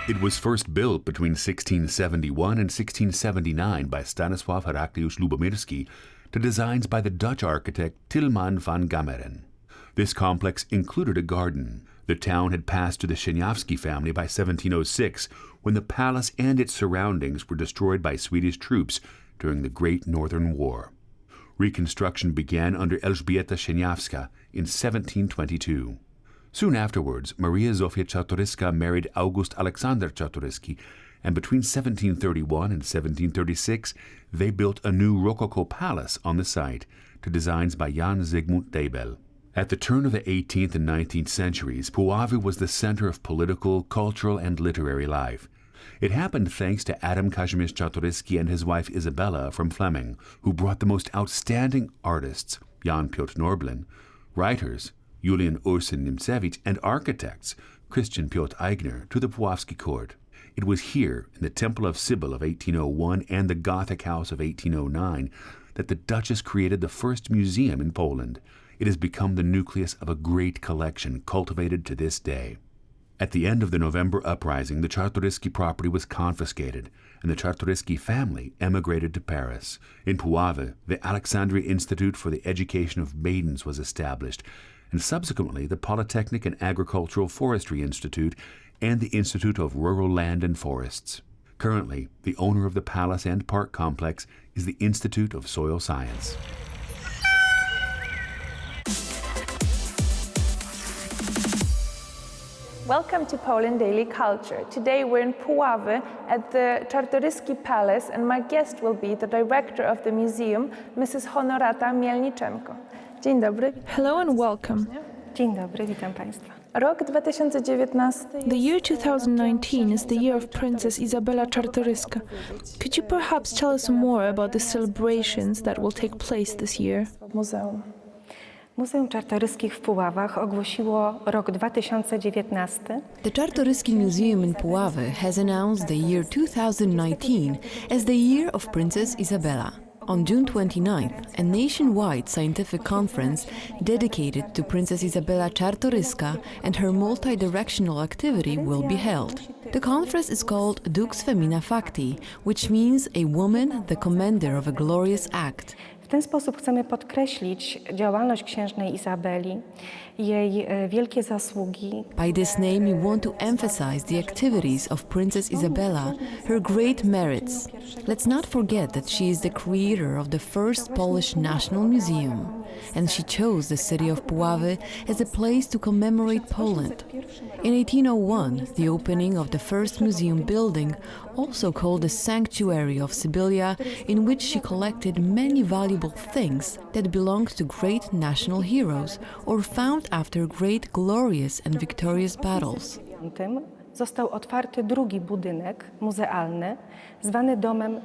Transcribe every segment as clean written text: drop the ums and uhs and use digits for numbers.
It was first built between 1671 and 1679 by Stanisław Heraclius Lubomirski to designs by the Dutch architect Tilman van Gameren. This complex included a garden. The town had passed to the Seniavski family by 1706, when the palace and its surroundings were destroyed by Swedish troops during the Great Northern War. Reconstruction began under Elżbieta Seniavska in 1722. Soon afterwards, Maria Zofia Czartoryska married August Alexander Czartoryski, and between 1731 and 1736 they built a new Rococo palace on the site to designs by Jan Zygmunt Debel. At the turn of the 18th and 19th centuries, Puławy was the center of political, cultural, and literary life. It happened thanks to Adam Kazimierz Czartoryski and his wife Isabella from Fleming, who brought the most outstanding artists, Jan Piotr Norblin, writers, Julian Ursin Nimcewicz, and architects, Christian Piotr Eigner, to the Puławski court. It was here, in the Temple of Sibyl of 1801 and the Gothic House of 1809, that the Duchess created the first museum in Poland. It has become the nucleus of a great collection cultivated to this day. At the end of the November uprising, the Czartoryski property was confiscated, and the Czartoryski family emigrated to Paris. In Puławy, the Alexandria Institute for the Education of Maidens was established, and subsequently the Polytechnic and Agricultural Forestry Institute and the Institute of Rural Land and Forests. Currently, the owner of the palace and park complex is the Institute of Soil Science. Welcome to Poland Daily Culture. Today we're in Puławy at the Czartoryski Palace, and my guest will be the director of the museum, Mrs. Honorata Mielniczenko. Dzień dobry. Hello and welcome. Dzień dobry, witam Państwa. Rok 2019. The year 2019 is the year of Princess Izabela Czartoryska. Could you perhaps tell us more about the celebrations that will take place this year? Muzeum. Muzeum Czartoryskich w Puławach ogłosiło rok 2019. The Czartoryski Museum in Puławy has announced the year 2019 as the year of Princess Izabela. On June 29th, a nationwide scientific conference dedicated to Princess Izabela Czartoryska and her multi-directional activity will be held. The conference is called Dux Femina Facti, which means a woman, the commander of a glorious act. W ten sposób chcemy podkreślić działalność księżnej Izabeli, jej wielkie zasługi. By this name, we want to emphasize the activities of Princess Izabela, her great merits. Let's not forget that she is the creator of the first Polish National Museum, and she chose the city of Puławy as a place to commemorate Poland. In 1801, the opening of the first museum building, also called the Sanctuary of Sibylla, in which she collected many valuable things that belonged to great national heroes or found after great glorious and victorious battles. Został otwarty drugi budynek muzealny, zwany domem.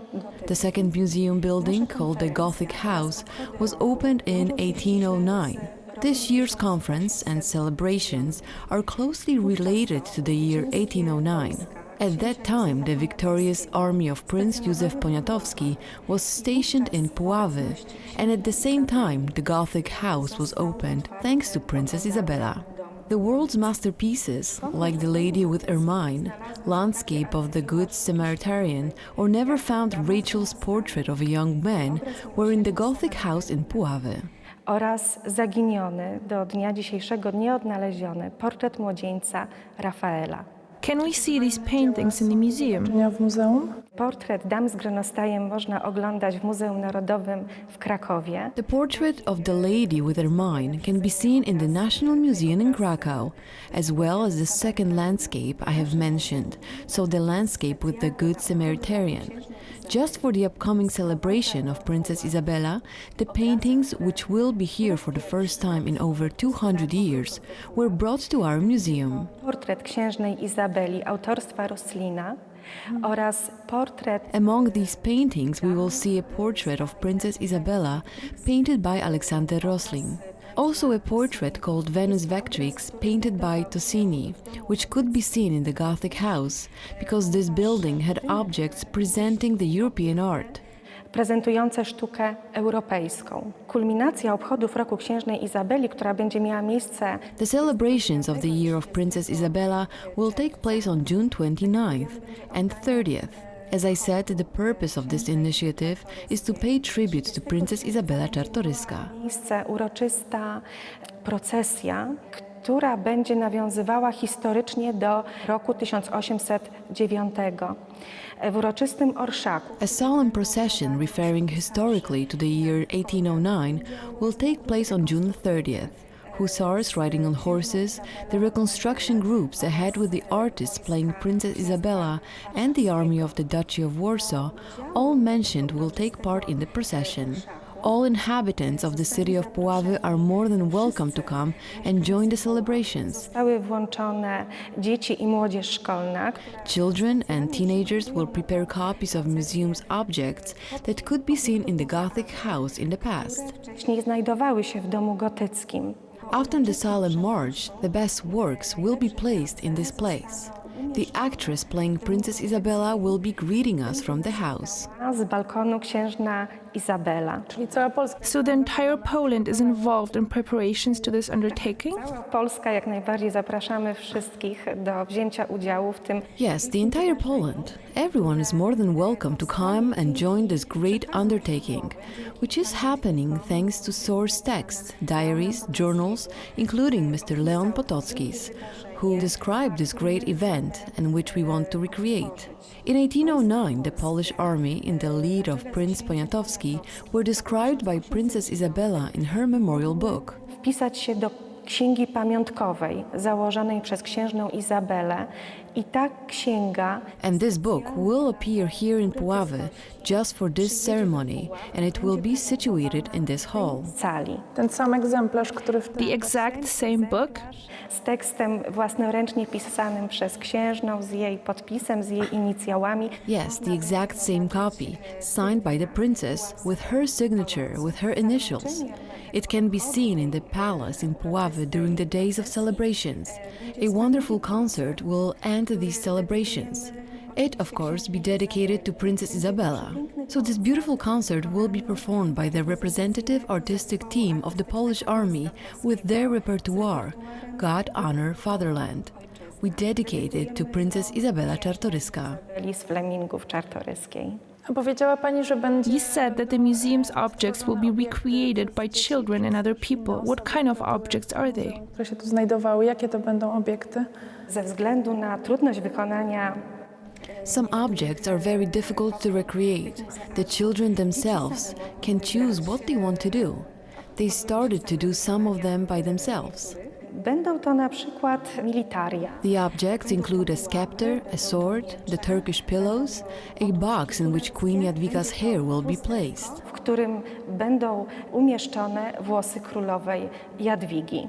The second museum building, called the Gothic House, was opened in 1809. This year's conference and celebrations are closely related to the year 1809. At that time, the victorious army of Prince Józef Poniatowski was stationed in Puławy, and at the same time, the Gothic House was opened thanks to Princess Izabela. The world's masterpieces, like The Lady with Ermine, Landscape of the Good Samaritan, or Never Found Rachel's Portrait of a Young Man, were in the Gothic House in Puławy. Oraz zaginiony, do dnia dzisiejszego nieodnaleziony portret młodzieńca Rafaela. Can we see these paintings in the museum? W muzeum? Portret dam z Gronostajem można oglądać w Muzeum Narodowym w Krakowie. The portrait of the lady with ermine can be seen in the National Museum in Krakow, as well as the second landscape I have mentioned, so the landscape with the Good Samaritan. Just for the upcoming celebration of Princess Izabela, the paintings, which will be here for the first time in over 200 years, were brought to our museum. Portret księżnej Izabeli autorstwa Roslina oraz portret. Among these paintings, we will see a portrait of Princess Izabela painted by Alexander Roslin. Also a portrait called Venus Vectrix, painted by Tosini, which could be seen in the Gothic House, because this building had objects presenting the European art. prezentujące sztukę europejską. Kulminacja obchodów roku księżnej Izabeli, która będzie miała miejsce The celebrations of the year of Princess Isabella will take place on June 29th and 30th. As I said, the purpose of this initiative is to pay tribute to Princess Izabela Czartoryska. miejsce uroczysta procesja, która będzie nawiązywała historycznie do roku 1809. W uroczystym orszaku A solemn procession referring historically to the year 1809 will take place on June 30th. Hussars riding on horses, the reconstruction groups ahead with the artists playing Princess Isabella and the army of the Duchy of Warsaw, all mentioned, will take part in the procession. All inhabitants of the city of Puławy are more than welcome to come and join the celebrations. zostały włączone dzieci i młodzież szkolna. Children and teenagers will prepare copies of museum's objects that could be seen in the Gothic house in the past. Wcześniej znajdowały się w domu gotyckim. After the Solemn March, the best works will be placed in this place. The actress playing Princess Isabella will be greeting us from the house. A z balkonu księżna Izabela. Czyli cała Polska. So the entire Poland is involved in preparations to this undertaking? Polska jak najbardziej zapraszamy wszystkich do wzięcia udziału w tym. Yes, the entire Poland. Everyone is more than welcome to come and join this great undertaking, which is happening thanks to source texts, diaries, journals, including Mr. Leon Potocki's, who described this great event and which we want to recreate. In 1809, the Polish army, in the lead of Prince Poniatowski, were described by Princess Isabella in her memorial book. Wpisać się do księgi pamiątkowej założonej przez księżną Izabelę i ta księga And this book will appear here in Puławy just for this ceremony, and it will be situated in this hall. w sali Ten sam egzemplarz, który w The exact same book? z tekstem własnoręcznie pisanym przez księżną, z jej podpisem, z jej inicjałami. Yes, the exact same copy, signed by the princess with her signature, with her initials. It can be seen in the palace in Puławy during the days of celebrations. A wonderful concert will end these celebrations. It, of course, be dedicated to Princess Isabella. So this beautiful concert will be performed by the representative artistic team of the Polish army with their repertoire, God, Honor, Fatherland. We dedicate it to Princess Izabela Czartoryska. Z Flemingów Czartoryskiej. A powiedziała pani, że będzie... You said that the museum's objects will be recreated by children and other people. What kind of objects are they? które się tu znajdowały. Jakie to będą obiekty? Ze względu na trudność wykonania Some objects are very difficult to recreate. The children themselves can choose what they want to do. They started to do some of them by themselves. będą to na przykład militaria. The objects include a scepter, a sword, the Turkish pillows, a box in which Queen Jadwiga's hair will be placed. W którym będą umieszczone włosy królowej Jadwigi.